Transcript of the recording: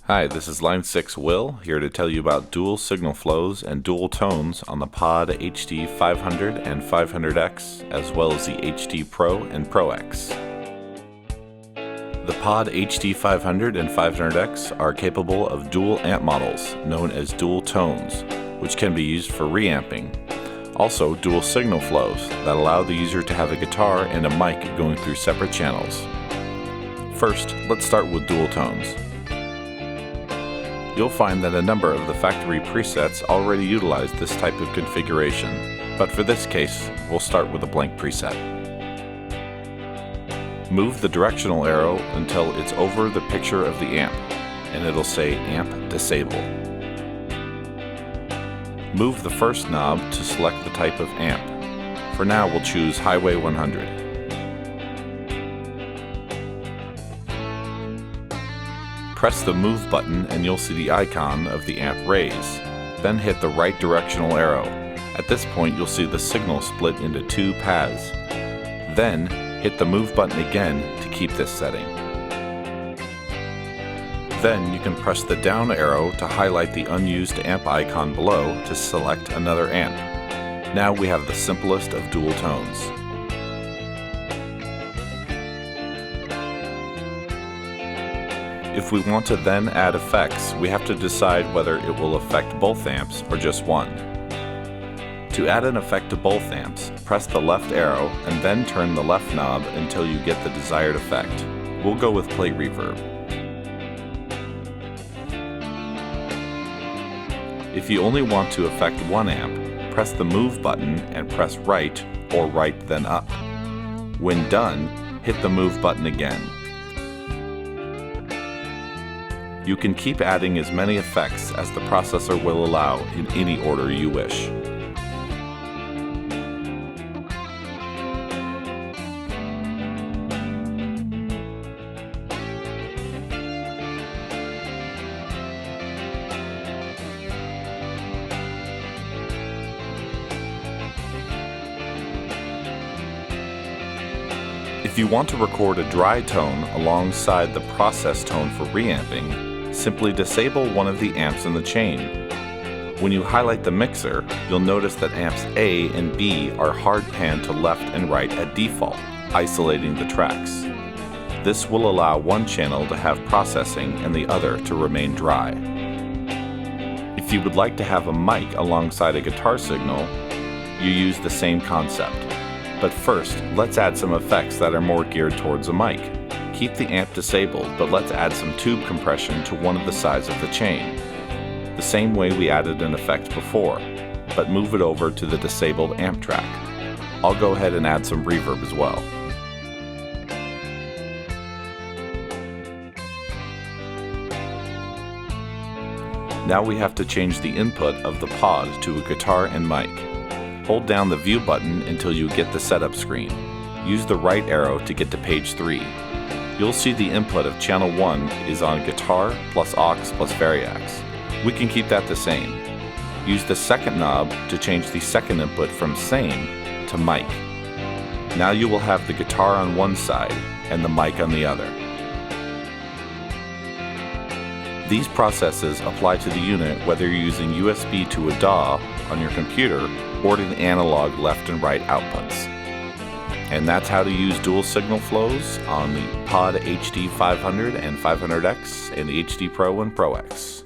Hi, this is Line 6 Will, here to tell you about dual signal flows and dual tones on the Pod HD500 and 500X, as well as the HD Pro and ProX. The Pod HD500 and 500X are capable of dual amp models, known as dual tones, which can be used for reamping. Also, dual signal flows that allow the user to have a guitar and a mic going through separate channels. First, let's start with dual tones. You'll find that a number of the factory presets already utilize this type of configuration, but for this case, we'll start with a blank preset. Move the directional arrow until it's over the picture of the amp, and it'll say Amp Disable. Move the first knob to select the type of amp. For now, we'll choose Highway 100. Press the Move button and you'll see the icon of the amp raise. Then hit the right directional arrow. At this point, you'll see the signal split into two paths. Then, hit the Move button again to keep this setting. Then you can press the down arrow to highlight the unused amp icon below to select another amp. Now we have the simplest of dual tones. If we want to then add effects, we have to decide whether it will affect both amps or just one. To add an effect to both amps, press the left arrow and then turn the left knob until you get the desired effect. We'll go with Plate Reverb. If you only want to affect one amp, press the Move button and press right or right then up. When done, hit the Move button again. You can keep adding as many effects as the processor will allow in any order you wish. If you want to record a dry tone alongside the process tone for reamping, simply disable one of the amps in the chain. When you highlight the mixer, you'll notice that amps A and B are hard panned to left and right at default, isolating the tracks. This will allow one channel to have processing and the other to remain dry. If you would like to have a mic alongside a guitar signal, you use the same concept. But first, let's add some effects that are more geared towards a mic. Keep the amp disabled, but let's add some tube compression to one of the sides of the chain. The same way we added an effect before, but move it over to the disabled amp track. I'll go ahead and add some reverb as well. Now we have to change the input of the pod to a guitar and mic. Hold down the View button until you get the setup screen. Use the right arrow to get to page 3. You'll see the input of channel 1 is on guitar plus aux plus variax. We can keep that the same. Use the second knob to change the second input from same to mic. Now you will have the guitar on one side and the mic on the other. These processes apply to the unit whether you're using USB to a DAW on your computer or to the analog left and right outputs. And that's how to use dual signal flows on the Pod HD500 and 500X and the HD Pro and ProX.